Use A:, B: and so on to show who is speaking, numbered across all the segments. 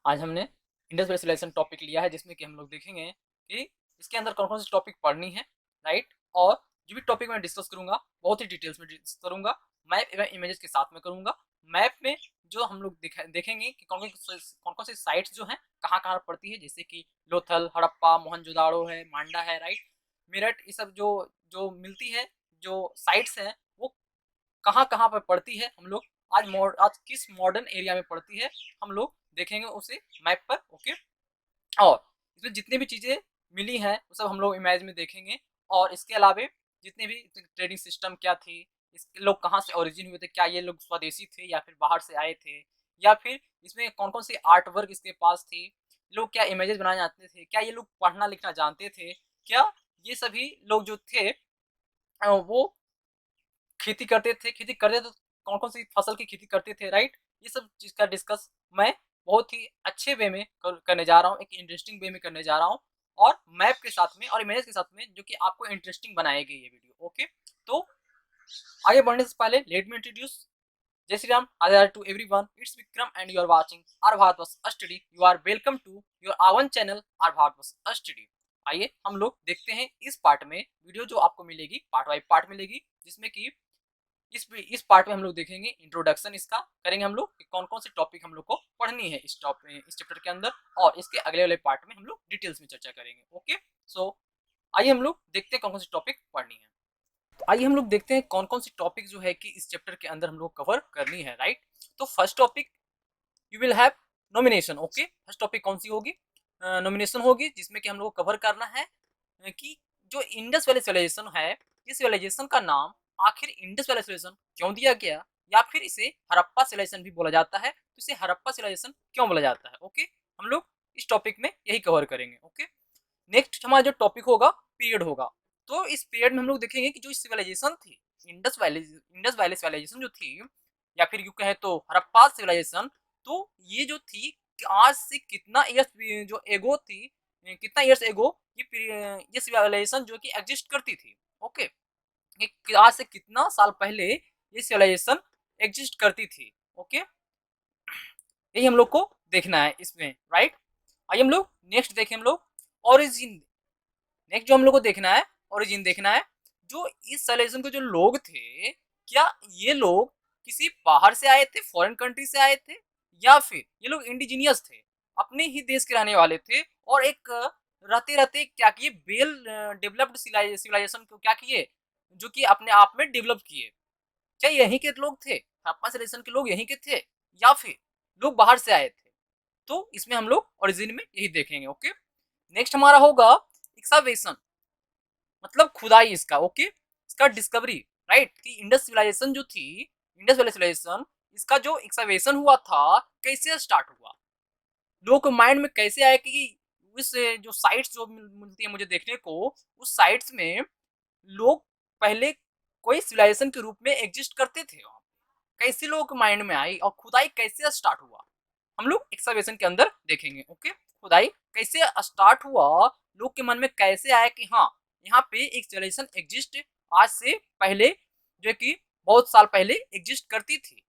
A: आज हमने Indus valley civilisation topic लिया है, जिसमें कि हम लोग देखेंगे कि इसके अंदर कौन-कौन सी टॉपिक पढ़नी है, राइट? और जो भी टॉपिक मैं डिस्कस करूँगा, बहुत ही डिटेल्स में डिस्कस करूँगा। मैप एवं इमेजेस के साथ में करूँगा। मैप में जो हम लोग देखेंगे कि कौन-कौन सी साइट्स जो हैं, कहाँ-कहाँ पड़ती है, जैसे कि लोथल, हड़प्पा, मोहनजोदाड़ो है, मांडा है, राइट? मेरठ, ये सब जो जो मिलती है, जो साइट्स हैं, वो कहाँ-कहाँ पे पड़ती है, हम लोग आज किस मॉडर्न एरिया में पड़ती है, हम लोग देखेंगे उसे मैप पर, ओके। और इसमें जितनी भी चीज़ें मिली हैं वो सब हम लोग इमेज में देखेंगे। और इसके अलावे जितने भी ट्रेडिंग सिस्टम क्या थी, इसके लोग कहाँ से ओरिजिन हुए थे, क्या ये लोग स्वदेशी थे या फिर बाहर से आए थे, या फिर इसमें कौन कौन सी आर्ट वर्क इसके पास थी, लोग क्या इमेजेस बनाए जाते थे, क्या ये लोग पढ़ना लिखना जानते थे, क्या ये सभी लोग जो थे वो खेती करते थे, खेती करते तो कौन-कौन सी फसल की खेती करते थे, राइट? ये सब चीज़ का डिस्कस मैं बहुत ही अच्छे वे में करने जा रहा हूँ, एक इंटरेस्टिंग वे में करने जा रहा हूँ, और मैप के साथ में और इमेजेस के साथ में, जो कि आपको इंटरेस्टिंग बनाएगी ये वीडियो, ओके? तो आगे बढ़ने से पहले लेट मी इंट्रोड्यूस जय श्री राम, आदर to everyone, it's Vikram and you are watching our Bharatvarsh study. You are welcome to your own channel our Bharatvarsh study. आइए हम लोग देखते हैं इस पार्ट में वीडियो जो आपको मिलेगी, पार्ट बाय पार्ट मिलेगी, जिसमें कि इस पार्ट में हम लोग देखेंगे इंट्रोडक्शन, इसका करेंगे हम लोग कि कौन कौन से टॉपिक हम लोग को पढ़नी है इस चैप्टर के अंदर, और इसके अगले वाले पार्ट में हम लोग डिटेल्स में चर्चा करेंगे, ओके। सो आइए हम लोग देखते हैं कौन कौन सी टॉपिक पढ़नी है। तो आइए हम लोग देखते हैं कौन कौन सी टॉपिक जो है कि इस चैप्टर के अंदर हम लोग कवर करनी है, राइट? तो first topic you will have nomination, okay. First topic कौन सी होगी? नॉमिनेशन होगी, जिसमें कि हम लोग कवर करना है कि जो इंडस वैली सिविलाइजेशन है, इस सिविलाइजेशन का नाम आखिर इंडस वैली सिविलाइजेशन क्यों दिया गया, या फिर इसे हड़प्पा सिविलाइजेशन भी बोला जाता है, तो इसे हड़प्पा सिविलाइजेशन क्यों बोला जाता है, ओके। हम लोग इस टॉपिक में यही कवर करेंगे, ओके। नेक्स्ट हमारा जो टॉपिक होगा, पीरियड होगा। तो इस पीरियड में हम लोग देखेंगे कि जो सिविलाइजेशन थी, इंडस वैली सिविलाइजेशन जो थी, या फिर यूं कहें तो हड़प्पा सिविलाइजेशन, तो ये जो थी आज से कितना ईयर्स जो एगो थी, कितना ईयर्स एगो ये सिविलाइजेशन जो कि एग्जिस्ट करती थी, ओके। आज से कितना साल पहले ये सिविलाइजेशन एग्जिस्ट करती थी, ओके। यही हम लोग को देखना है इसमें, राइट? आइए हम लोग नेक्स्ट देखें, हम लोग ओरिजिन। नेक्स्ट जो हम लोग को देखना है, ओरिजिन देखना है। जो इस सिविलाइजेशन के जो लोग थे, क्या ये लोग किसी बाहर से आए थे, फॉरेन कंट्री से आए थे, या फिर ये लोग इंडिजीनियस थे, अपने ही देश के रहने वाले थे, और एक रहते रहते क्या किए, वेल डेवलप्ड सिविलाइजेशन को क्या किए, जो कि अपने आप में डेवलप किए। क्या यहीं के लोग थे, हड़प्पा सिविलाइजेशन के लोग यहीं के थे, या फिर लोग बाहर से आए थे? तो इसमें हम लोग ओरिजिन में यही देखेंगे, ओके। नेक्स्ट हमारा होगा एक्सकवेशन, मतलब खुदाई इसका, ओके। इसका डिस्कवरी, राइट, कि इंडस सिविलाइजेशन जो थी, इंडस वैली सिविलाइजेशन, इसका जो एक्सकवेशन हुआ था, कैसे स्टार्ट हुआ, लोगों के माइंड में कैसे आया कि उस जो साइट्स जो मिलती है मुझे देखने को, उस साइट्स में लोग पहले कोई सिविलाइजेशन के रूप में एग्जिस्ट करते थे वहाँ पे। कैसे लोगों के माइंड में आई और खुदाई कैसे स्टार्ट हुआ, हम लोग एक्सकवेशन के अंदर देखेंगे, ओके। खुदाई कैसे स्टार्ट हुआ, लोग के मन में कैसे आया कि हाँ, यहाँ पे एक सिविलाइजेशन एग्जिस्ट आज से पहले, जो कि बहुत साल पहले एग्जिस्ट करती थी,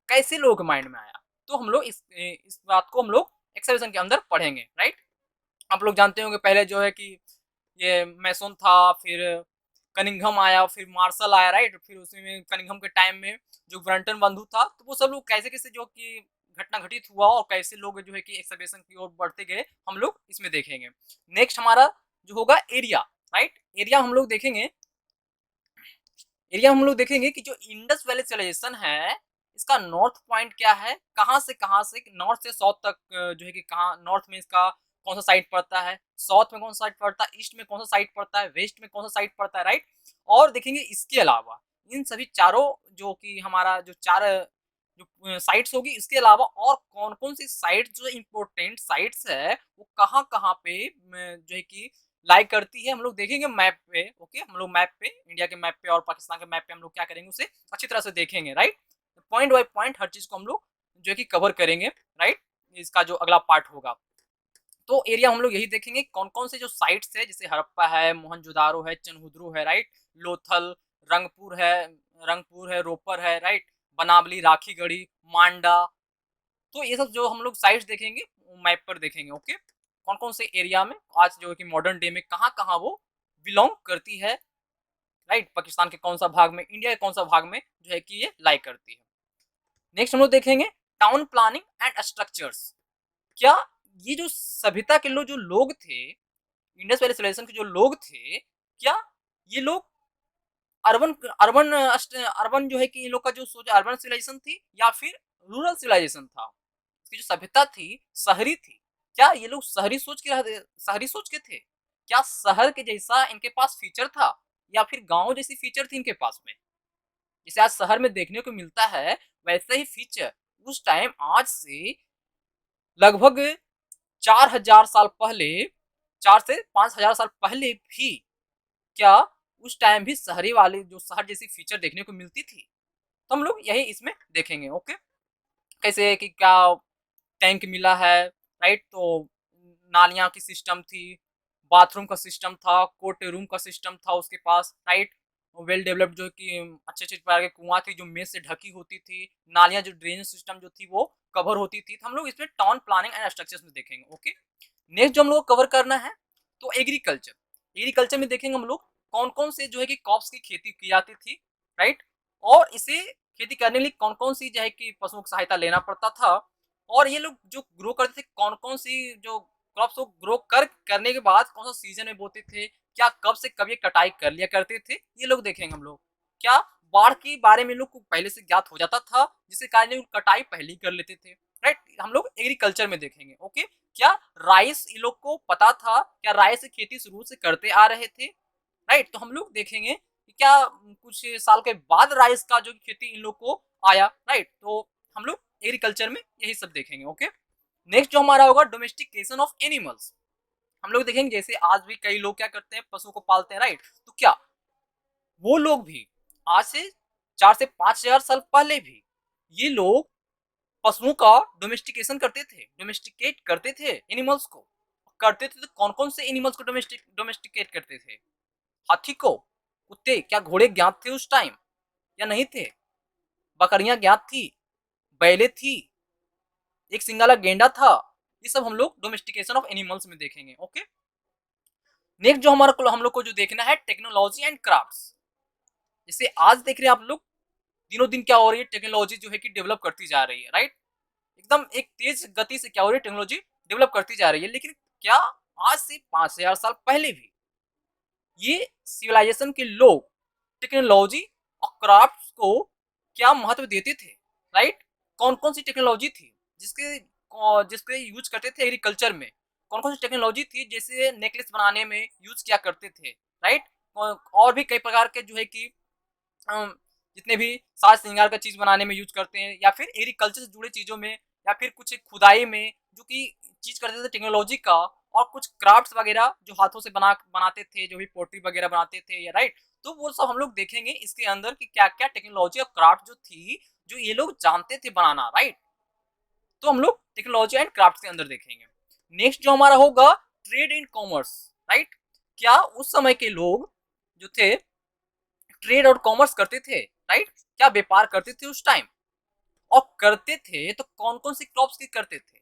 A: कैसे लोगों के माइंड में आया। तो हम लोग इस बात को हम लोग एक्सकवेशन के अंदर पढ़ेंगे, राइट? आप लोग जानते होंगे पहले जो है कि ये मैसोन था, फिर कनिंघम आया, फिर मार्शल आया, राइट? फिर उसी में कनिंघम के टाइम में जो ब्रंटन बंधु था, तो वो सब लोग कैसे कैसे जो कि घटना घटित हुआ और कैसे लोग जो है कि एक्सकवेशन की ओर बढ़ते गए, हम लोग इसमें देखेंगे। नेक्स्ट हमारा जो होगा एरिया, राइट? एरिया हम लोग देखेंगे, एरिया हम लोग देखेंगे कि जो इंडस वैली सिविलाइजेशन है, इसका नॉर्थ पॉइंट क्या है, कहाँ से नॉर्थ से साउथ तक, जो है कि कहाँ नॉर्थ में इसका कौन सा साइड पड़ता है, साउथ में कौन सा साइड पड़ता है, ईस्ट में कौन सा साइड पड़ता है, वेस्ट में कौन सा साइड पड़ता है, राइट? और देखेंगे इसके अलावा इन सभी चारों, जो कि हमारा जो चार जो साइट्स होगी, इसके अलावा और कौन कौन सी साइट्स जो इम्पोर्टेंट साइट्स है, वो कहाँ कहाँ पे जो है कि लाइक करती है, हम लोग देखेंगे मैप पे, ओके। हम लोग मैप पे, इंडिया के मैप पे और पाकिस्तान के मैप पे हम लोग क्या करेंगे, उसे अच्छी तरह से देखेंगे, राइट? पॉइंट बाय पॉइंट हर चीज को हम लोग जो है कि कवर करेंगे, राइट? इसका जो अगला पार्ट होगा, तो एरिया हम लोग यही देखेंगे कौन कौन से जो साइट्स है, जैसे हड़प्पा है, मोहनजोदारो है, चनहुद्रू है, राइट? लोथल, रंगपुर है, रोपर है, राइट? बनावली, राखीगढ़ी, मांडा, तो ये सब जो हम लोग साइट्स देखेंगे, मैप पर देखेंगे। ओके, कौन कौन से एरिया में आज जो है कि मॉडर्न डे में कहाँ कहाँ वो बिलोंग करती है, राइट। पाकिस्तान के कौन सा भाग में, इंडिया के कौन सा भाग में जो है कि ये लाई करती है। नेक्स्ट हम लोग देखेंगे टाउन प्लानिंग एंड स्ट्रक्चर्स। क्या ये जो सभ्यता के जो लोग थे, इंडस वैली सिविलाइजेशन के जो लोग थे, क्या ये लोग अर्बन अर्बन अर्बन जो है कि इन लोग का जो सोच अर्बन सिविलाइजेशन थी या फिर रूरल सिविलाइजेशन था? इसकी जो सभ्यता थी शहरी थी। क्या ये लोग शहरी सोच के थे? क्या शहर के जैसा इनके पास फीचर था या फिर गांव जैसी फीचर थी इनके पास में? जैसे आज शहर में देखने को मिलता है वैसे ही फीचर उस टाइम आज से लगभग 4000 साल पहले, 4 से 5000 साल पहले भी क्या उस टाइम भी शहरी वाले जो शहर जैसी फीचर देखने को मिलती थी? तो हम लोग यही इसमें देखेंगे। ओके, कैसे कि क्या टैंक मिला है, राइट। तो नालियां की सिस्टम थी, बाथरूम का सिस्टम था, कोर्ट रूम का सिस्टम था उसके पास, राइट। वेल डेवलप्ड जो कि अच्छे अच्छे प्रकार के कुआं थी जो मेज से ढकी होती थी, नालियां जो ड्रेनेज सिस्टम जो थी वो कवर होती थी। तो हम लोग इसमें टाउन प्लानिंग एंड स्ट्रक्चर्स में देखेंगे। ओके, नेक्स्ट जो हम लोग कवर करना है तो एग्रीकल्चर। एग्रीकल्चर में देखेंगे हम लोग कौन कौन से जो है कि क्रॉप्स की खेती की जाती थी, राइट। और इसे खेती करने के लिए कौन कौन सी जो है कि पशुओं की सहायता लेना पड़ता था, और ये लोग जो ग्रो करते थे कौन कौन सी जो क्रॉप्स को ग्रो करने के बाद कौन सा सीजन में बोते थे, क्या कब से कब ये कटाई कर लिया करते थे, ये लोग देखेंगे हम लोग। क्या बाढ़ के बारे में लोग को पहले से ज्ञात हो जाता था जिसके कारण ये कटाई पहले ही कर लेते थे, राइट। हम लोग एग्रीकल्चर में देखेंगे। ओके, क्या राइस ये लोग को पता था, क्या राइस की खेती शुरू से करते आ रहे थे, राइट। तो हम लोग देखेंगे कि क्या कुछ साल के बाद राइस का जो खेती इन लोग को आया, राइट। तो हम लोग एग्रीकल्चर में यही सब देखेंगे। ओके, नेक्स्ट जो हमारा होगा डोमेस्टिकेशन ऑफ एनिमल्स। हम लोग देखेंगे जैसे आज भी कई लोग क्या करते हैं, पशुओं को पालते हैं, राइट। तो क्या वो लोग भी आज से 4 से 5000 साल पहले भी ये लोग पशुओं का डोमेस्टिकेशन करते थे, डोमेस्टिकेट करते थे एनिमल्स को। करते थे तो कौन कौन से एनिमल्स को डोमेस्टिकेट करते थे? हाथी को, कुत्ते, क्या घोड़े ज्ञात थे उस टाइम या नहीं थे? बकरियां ज्ञात थी, बैले थी, एक सिंगाला गेंडा था। ये सब हम लोग डोमेस्टिकेशन ऑफ एनिमल्स में देखेंगे। ओके, नेक्स्ट जो हमारा हम लोग को जो देखना है टेक्नोलॉजी एंड क्राफ्ट्स। जैसे आज देख रहे हैं आप लोग दिनों दिन क्या हो रही है, टेक्नोलॉजी जो है कि डेवलप करती जा रही है, राइट। एकदम एक तेज गति से क्या हो रही है, टेक्नोलॉजी डेवलप करती जा रही है। लेकिन क्या आज से 5000 साल पहले भी ये सिविलाइजेशन के लोग टेक्नोलॉजी और क्राफ्ट्स को क्या महत्व देते थे, राइट। कौन कौन सी टेक्नोलॉजी थी जिसके जिसके यूज करते थे एग्रीकल्चर में? कौन कौन सी टेक्नोलॉजी थी जैसे नेकलेस बनाने में यूज किया करते थे, राइट। और भी कई प्रकार के जो है कि जितने भी साज श्रृंगार का चीज बनाने में यूज करते हैं, या फिर एग्रीकल्चर से जुड़े चीजों में, या फिर कुछ खुदाई में जो कि चीज करते थे टेक्नोलॉजी का, और कुछ क्राफ्ट्स वगैरह जो हाथों से बनाते थे, जो भी पोट्री वगैरह बनाते थे, या राइट। तो वो सब हम लोग देखेंगे इसके अंदर कि क्या क्या टेक्नोलॉजी और क्राफ्ट जो थी जो ये लोग जानते थे बनाना, राइट। तो हम लोग टेक्नोलॉजी एंड क्राफ्ट के अंदर देखेंगे। नेक्स्ट जो हमारा होगा ट्रेड एंड कॉमर्स, राइट। क्या उस समय के लोग जो थे ट्रेड और कॉमर्स करते थे, राइट। क्या व्यापार करते थे उस टाइम, और करते थे तो कौन कौन सी क्रॉप्स की करते थे?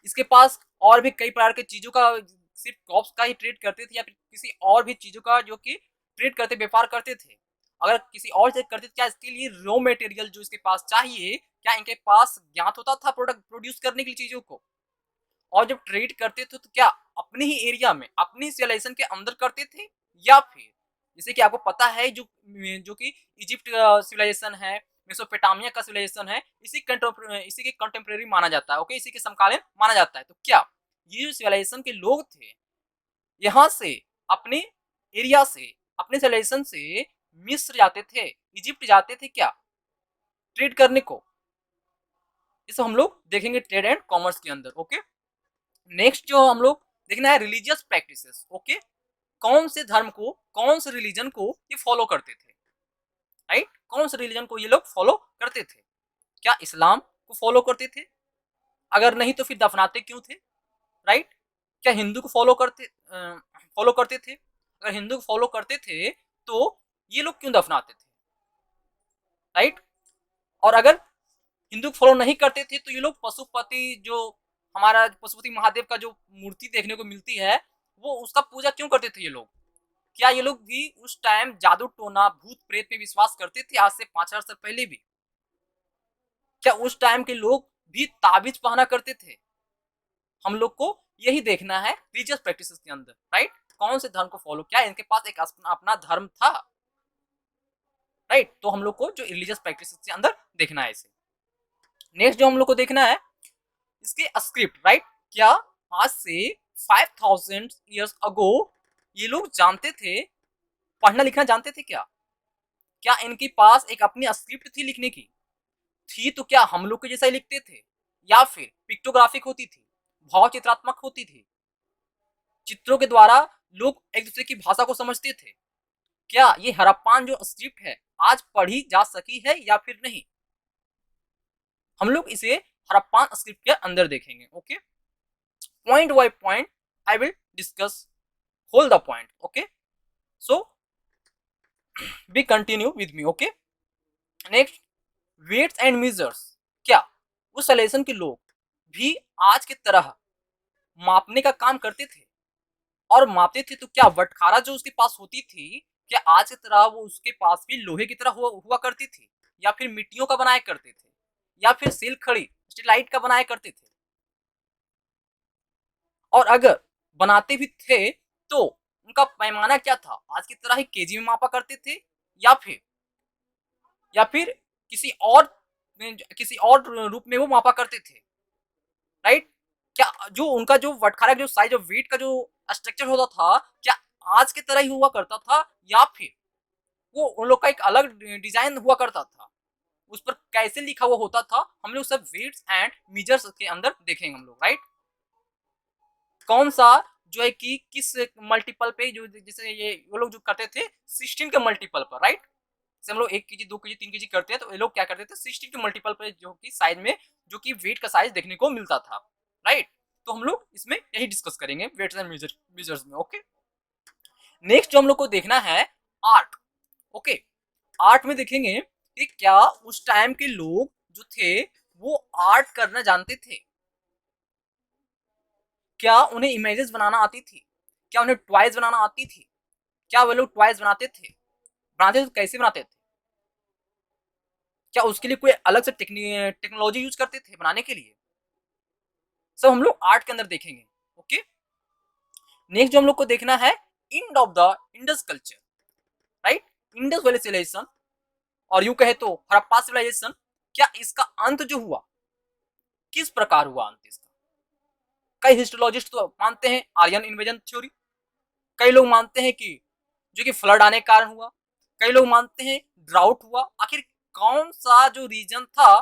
A: इसके पास और भी कई प्रकार के चीजों का, सिर्फ क्रॉप्स का ही ट्रेड करते थे या फिर किसी और भी चीजों का जो कि ट्रेड करते, व्यापार करते थे? अगर किसी और से करते थे, क्या इसके लिए रॉ मटेरियल जो इसके पास चाहिए, क्या इनके पास ज्ञात होता था प्रोडक्ट प्रोड्यूस करने के लिए चीजों को? और जब ट्रेड करते थे तो क्या अपने ही एरिया में, अपनी सिविलाइजेशन के अंदर करते थे, या फिर जैसे कि आपको पता है जो जो कि इजिप्ट सिविलाइजेशन है, मेसोपोटामिया का सिविलाइजेशन है, इसी के कंटेम्प्रेरी माना जाता है, ओके, इसी के समकालीन माना जाता है। तो क्या ये जो सिविलाइजेशन के लोग थे यहाँ से अपने एरिया से, अपने सिविलाइजेशन से मिस्र जाते थे, इजिप्ट जाते थे क्या ट्रेड करने को? इसे हम लोग देखेंगे ट्रेड एंड कॉमर्स के अंदर। ओके, नेक्स्ट जो हम लोग देखना है रिलीजियस प्रैक्टिसेस। ओके, कौन से धर्म को, कौन से रिलीजन को ये फॉलो करते थे, राइट। कौन से रिलीजन को ये लोग फॉलो करते थे? क्या इस्लाम को फॉलो करते थे? अगर नहीं तो फिर दफनाते क्यों थे, राइट। क्या हिंदू को फॉलो करते थे? अगर हिंदू को फॉलो करते थे तो ये लोग क्यों दफनाते थे, राइट। और अगर हिंदू को फॉलो नहीं करते थे तो ये लोग पशुपति जो हमारा पशुपति महादेव का जो मूर्ति देखने को मिलती है, वो उसका पूजा क्यों करते थे ये लोग? क्या ये लोग भी उस टाइम जादू टोना भूत प्रेत में विश्वास करते थे आज से 5000 साल पहले भी? क्या उस टाइम के लोग भी ताबीज पहना करते थे? हम लोग को यही देखना है रिलीजियस प्रैक्टिस के अंदर, राइट? कौन से धर्म को फॉलो किया, इनके पास एक अपना धर्म था, राइट? तो हम लोग को जो रिलीजियस प्रैक्टिस के अंदर देखना है इसे। नेक्स्ट जो हम लोग को देखना है इसके स्क्रिप्ट, राइट? क्या आज से 5000 ईयर्स अगो ये लोग जानते थे, पढ़ना लिखना जानते थे क्या? क्या इनके पास एक अपनी स्क्रिप्ट थी लिखने की? थी तो क्या हम लोग के जैसा ही लिखते थे, या फिर पिक्टोग्राफिक होती थी, भाव चित्रात्मक होती थी, चित्रों के द्वारा लोग एक दूसरे की भाषा को समझते थे? क्या ये हड़प्पान जो स्क्रिप्ट है आज पढ़ी जा सकी है या फिर नहीं? हम लोग इसे हड़प्पान स्क्रिप्ट के अंदर देखेंगे। Okay, point by point I will discuss whole the point. Okay, so be continue with me. Okay, next, weights and measures. क्या उस सलेशन के लोग भी आज की तरह मापने का काम करते थे? और मापते थे तो क्या वटखारा जो उसके पास होती थी, क्या आज की तरह वो उसके पास भी लोहे की तरह हुआ करती थी, या फिर मिट्टियों का बनाया करते थे, या फिर सिल्क खड़ी स्टेलाइट का बनाया करते थे? और अगर बनाते भी थे तो उनका पैमाना क्या था? आज की तरह ही केजी में मापा करते थे, या फिर किसी और रूप में वो मापा करते थे, राइट? क्या जो उनका जो वटखारा जो साइज ऑफ वेट का जो स्ट्रक्चर होता था, क्या आज की तरह ही हुआ करता था, या फिर वो उन लोग का एक अलग डिजाइन हुआ करता था? उस पर कैसे लिखा हुआ होता था, हम लोग सब वेट्स एंड मेजर्स के अंदर देखेंगे हम लोग, राइट? कौन सा जो है कि किस मल्टीपल पे, जो जैसे ये वो लोग जो करते थे 16 के मल्टीपल पर, राइट? जैसे हम लोग 1 केजी 2 केजी 3 केजी करते हैं, तो ये लोग क्या करते थे 16 के मल्टीपल पे, जो कि साइज में जो कि वेट का साइज देखने को मिलता था, राइट? तो हम लोग इसमें यही डिस्कस करेंगे वेट्स एंड मेजर्स में। ओके, नेक्स्ट जो हम लोग को देखना है आर्ट। ओके, आर्ट में देखेंगे कि क्या उस टाइम के लोग जो थे वो आर्ट करना जानते थे? क्या उन्हें इमेजेस बनाना आती थी? क्या उन्हें टॉयज बनाना आती थी? क्या वो लोग टॉयज बनाते थे? बनाते तो कैसे बनाते थे? क्या उसके लिए कोई अलग से टेक्नोलॉजी यूज करते थे बनाने के लिए? सब हम लोग आर्ट के अंदर देखेंगे। ओके, नेक्स्ट जो हम लोग को देखना है end of the Indus culture, right? Indus valley civilization, और यूं कहे तो हड़प्पा सिविलाइजेशन, क्या इसका अंत जो हुआ किस प्रकार हुआ अंत इसका? कई हिस्टोलॉजिस्ट तो मानते हैं आर्यन इन्वेजन थ्योरी, कई लोग मानते हैं कि जो कि फ्लड आने के कारण हुआ, कई लोग मानते हैं ड्राउट हुआ। आखिर कौन सा जो रीजन था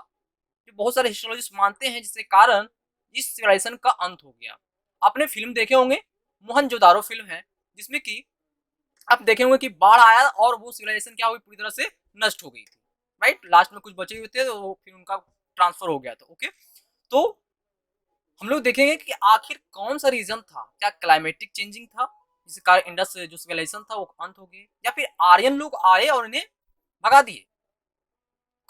A: जो बहुत सारे हिस्टोलॉजिस्ट मानते हैं जिसके कारण इस सिविलाइजेशन का अंत हो गया? आपने फिल्म देखे होंगे, मोहनजोदारो फिल्म है, जिसमें कि आप देखे होंगे कि बाढ़ आया और वो सिविलाइजेशन क्या हुई, पूरी तरह से नष्ट हो गई थी, राइट? लास्ट में कुछ बचे हुए थे तो फिर उनका ट्रांसफर हो गया था। ओके, तो हम लोग देखेंगे कि आखिर कौन सा रीजन था। क्या क्लाइमेटिक चेंजिंग था जिसके कारण इंडस जो सिविलाइजेशन था वो अंत हो गया, या फिर आर्यन लोग आए और इन्हें भगा दिए?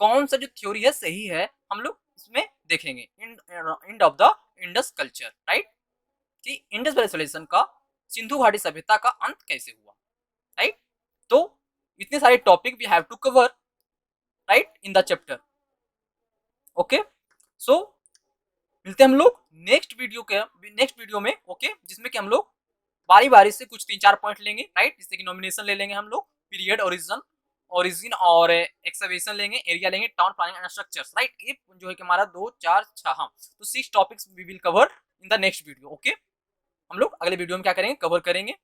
A: कौन सा जो थ्योरी है सही है, हम लोग इसमें देखेंगे and of the Indus culture, right? कि इंडस वैली सिविलाइजेशन का, सिंधु घाटी सभ्यता का अंत कैसे हुआ, राइट? तो इतने सारे topic we have to cover, right, in the chapter. Okay, so मिलते हैं हम लोग नेक्स्ट वीडियो में। ओके, जिसमें कि हम लोग बारी बारी से कुछ 3-4 पॉइंट लेंगे, राइट? जैसे कि नॉमिनेशन ले लेंगे हम लोग, पीरियड, ओरिजिन और एक्सकवेशन लेंगे, एरिया लेंगे, town planning and structures, right? ये जो है कि हमारा 2 4 6, हाँ, तो 6 topics we will cover in the next video. Okay, हम लोग अगले वीडियो में क्या करेंगे, कवर करेंगे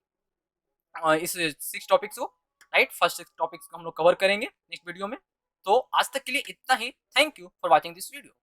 A: इस 6 टॉपिक्स को, राइट? फर्स्ट 6 टॉपिक्स को हम लोग कवर करेंगे नेक्स्ट वीडियो में। तो आज तक के लिए इतना ही। Thank you for watching this video.